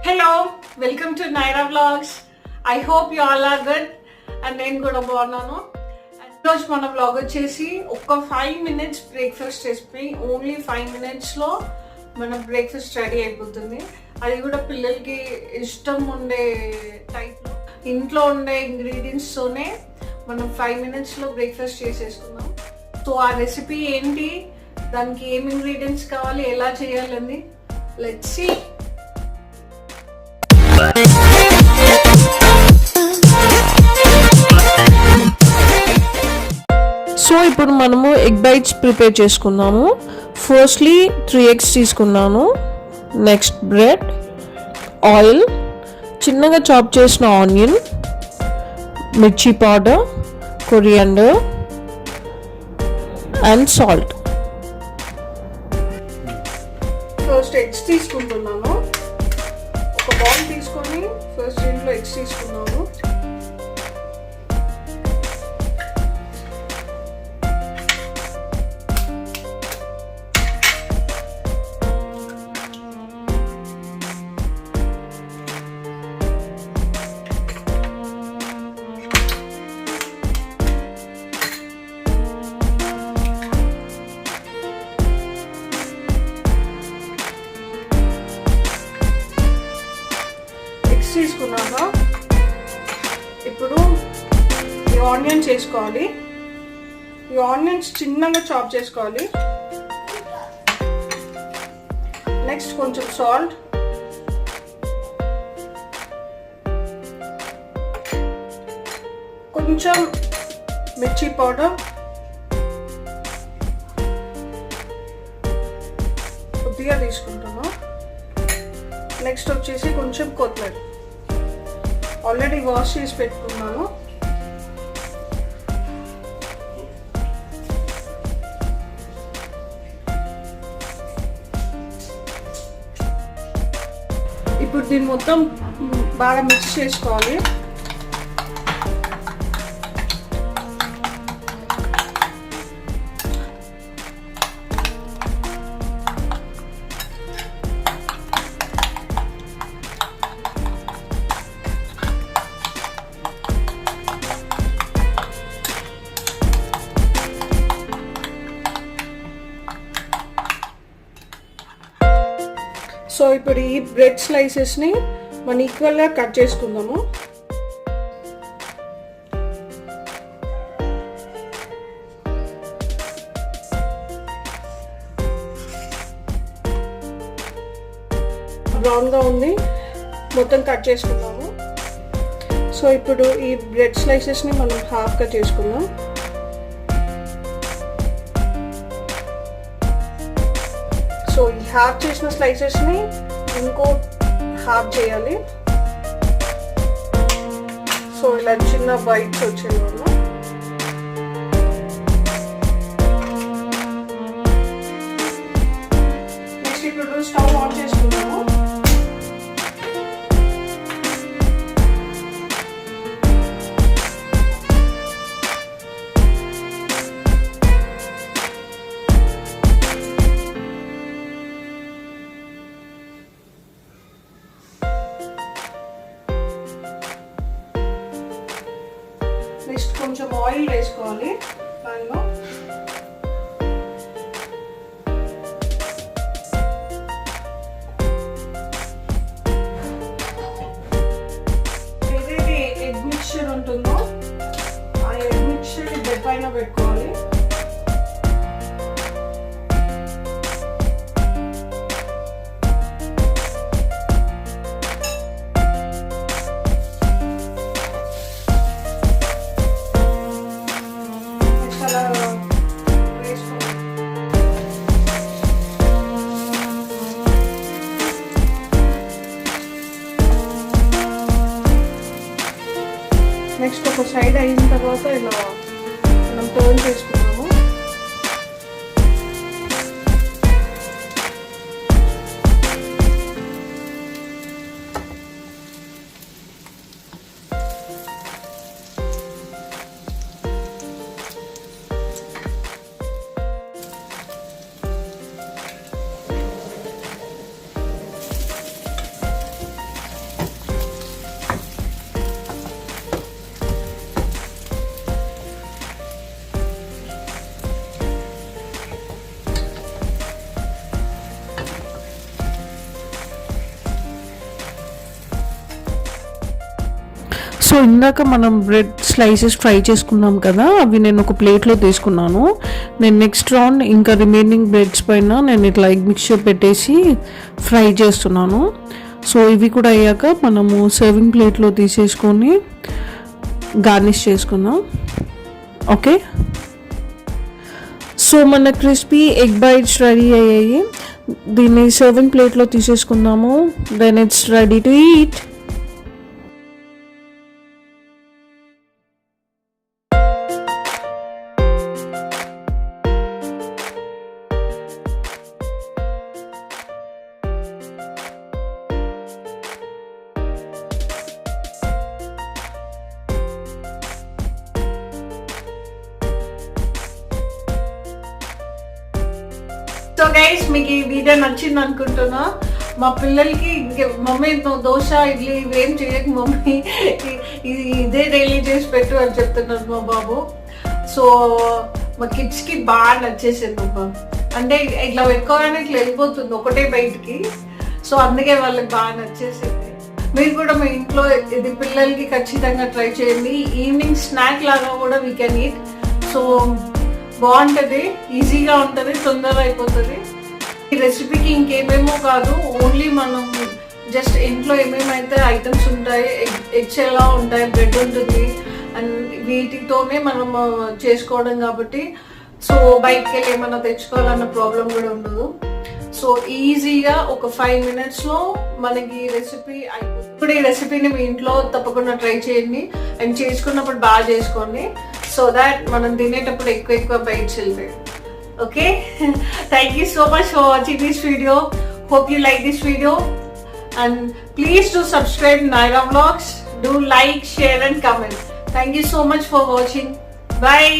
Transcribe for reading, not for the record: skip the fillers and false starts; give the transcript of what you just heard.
Hello welcome to Naira vlogs. I hope you all are good and నేను కూడా బాగున్నాను. ఈరోజు మన వ్లాగ్ వచ్చేసి ఒక 5 minutes బ్రేక్ఫాస్ట్ రెసిపీ. ఓన్లీ 5 minutesలో మన బ్రేక్ఫాస్ట్ రెడీ అయిపోతుంది. అది కూడా పిల్లలకి ఇష్టం ఉండే టైప్లో ఇంట్లో ఉండే ఇంగ్రీడియంట్స్తోనే మనం 5 minutesలో బ్రేక్ఫాస్ట్ చేసేసుకున్నాం. సో ఆ రెసిపీ ఏంటి, దానికి ఏం ఇంగ్రీడియంట్స్ కావాలి, ఎలా చేయాలని లెట్స్ సీ. సో ఇప్పుడు మనము ఎగ్ బైట్స్ ప్రిపేర్ చేసుకున్నాము. ఫస్ట్లీ 3 eggs తీసుకున్నాను. నెక్స్ట్ బ్రెడ్, ఆయిల్, చిన్నగా చాప్ చేసిన ఆనియన్, మిర్చి powder, coriander and salt. First eggs తీసుకుంటున్నాను. ఒక బౌల్ తీసుకొని ఫస్ట్ దీంట్లో ఎగ్స్ తీసుకున్నాము. తీసుకున్నాక ఇప్పుడు ఈ ఆనియన్స్ వేసుకోవాలి. ఈ ఆనియన్స్ చిన్నగా చాప్ చేసుకోవాలి. నెక్స్ట్ కొంచెం సాల్ట్, కొంచెం మిర్చి పౌడర్, కొద్దిగా తీసుకుంటాను. నెక్స్ట్ వచ్చేసి కొంచెం కొత్తిమీర, ఆల్రెడీ వాష్ చేసి పెట్టుకున్నాను. ఇప్పుడు దీన్ని మొత్తం బాగా మిక్స్ చేసుకోవాలి. సో ఇప్పుడు ఈ బ్రెడ్ స్లైసెస్ని మనం ఈక్వల్గా కట్ చేసుకుందాము. బ్రౌన్గా ఉంది, మొత్తం కట్ చేసుకుందాము. సో ఇప్పుడు ఈ బ్రెడ్ స్లైసెస్ని మనం హాఫ్గా చేసుకుందాం. సో ఈ హాఫ్ చేసిన స్లైసెస్ని ఇంకో హాఫ్ చేయాలి. సో ఇలా చిన్న బైట్స్ వచ్చేవాళ్ళు. నెక్స్ట్ ఇప్పుడు స్టవ్ ఆన్ చేసుకుందాము. నెక్స్ట్ కొంచెం ఆయిల్ వేసుకోవాలి దానిలో. ఏదైతే ఎగ్ మిక్చర్ ఉంటుందో ఆ ఎగ్ మిక్చర్ బెడ్ పైన పెట్టుకోవాలి. నెక్స్ట్ ఒక సైడ్ అయిన తర్వాత ఇలా మనం టర్న్ చేసుకున్నాము. సో ఇందాక మనం బ్రెడ్ స్లైసెస్ ఫ్రై చేసుకున్నాం కదా, అవి నేను ఒక ప్లేట్లో తీసుకున్నాను. నేను నెక్స్ట్ రౌండ్ ఇంకా రిమైనింగ్ బ్రెడ్స్ పైన నేను ఇట్లా ఎగ్ మిక్చర్ పెట్టేసి ఫ్రై చేస్తున్నాను. సో ఇవి కూడా అయ్యాక మనము సర్వింగ్ ప్లేట్లో తీసేసుకొని గార్నిష్ చేసుకుందాం. ఓకే, సో మన క్రిస్పీ ఎగ్ బైట్స్ రెడీ అయ్యాయి. దీన్ని సర్వింగ్ ప్లేట్లో తీసేసుకుందాము. Then it's ready to eat. So guys, మీకు ఈ వీడియో నచ్చింది అనుకుంటున్నా. మా పిల్లలకి మమ్మీ దోశ ఇడ్లీ ఇవేం చేయకు మమ్మీ, ఇదే డైలీ చేసి పెట్టు అని చెప్తున్నారు మా బాబు. సో మా కిడ్స్కి బాగా నచ్చేసింది బాబా. అంటే ఇట్లా ఎక్కువగానే ఇట్లా వెళ్ళిపోతుంది ఒకటే బయటికి. సో అందుకే వాళ్ళకి బాగా నచ్చేసింది. మీరు కూడా మీ ఇంట్లో ఇది పిల్లలకి ఖచ్చితంగా ట్రై చేయండి. ఈవినింగ్ స్నాక్ లాగా కూడా వీ కెన్ ఈట్. సో బాగుంటుంది, ఈజీగా ఉంటుంది, తొందరగా అయిపోతుంది. ఈ రెసిపీకి ఇంకేమేమో కాదు, ఓన్లీ మనం జస్ట్ ఇంట్లో ఏమేమైతే ఐటమ్స్ ఉంటాయి, ఎగ్స్ ఎలా ఉంటాయి, బ్రెడ్ ఉంటుంది, అండ్ వీటితోనే మనం చేసుకోవడం కాబట్టి సో బయటకి వెళ్ళి ఏమైనా తెచ్చుకోవాలన్న ప్రాబ్లం కూడా ఉండదు. సో ఈజీగా ఒక 5 minutesలో మనకి రెసిపీ అయిపోతుంది. ఇప్పుడు ఈ రెసిపీని మీ ఇంట్లో తప్పకుండా ట్రై చేయండి అండ్ చేసుకున్నప్పుడు బాగా చేసుకోండి. సో దాట్ మనం తినేటప్పుడు ఎక్కువ బైట్స్ వెళ్తాయి. Okay, thank you so much for watching this video. Hope you like this video and please do subscribe Naira Vlogs. Do like, share and comment. Thank you so much for watching. Bye.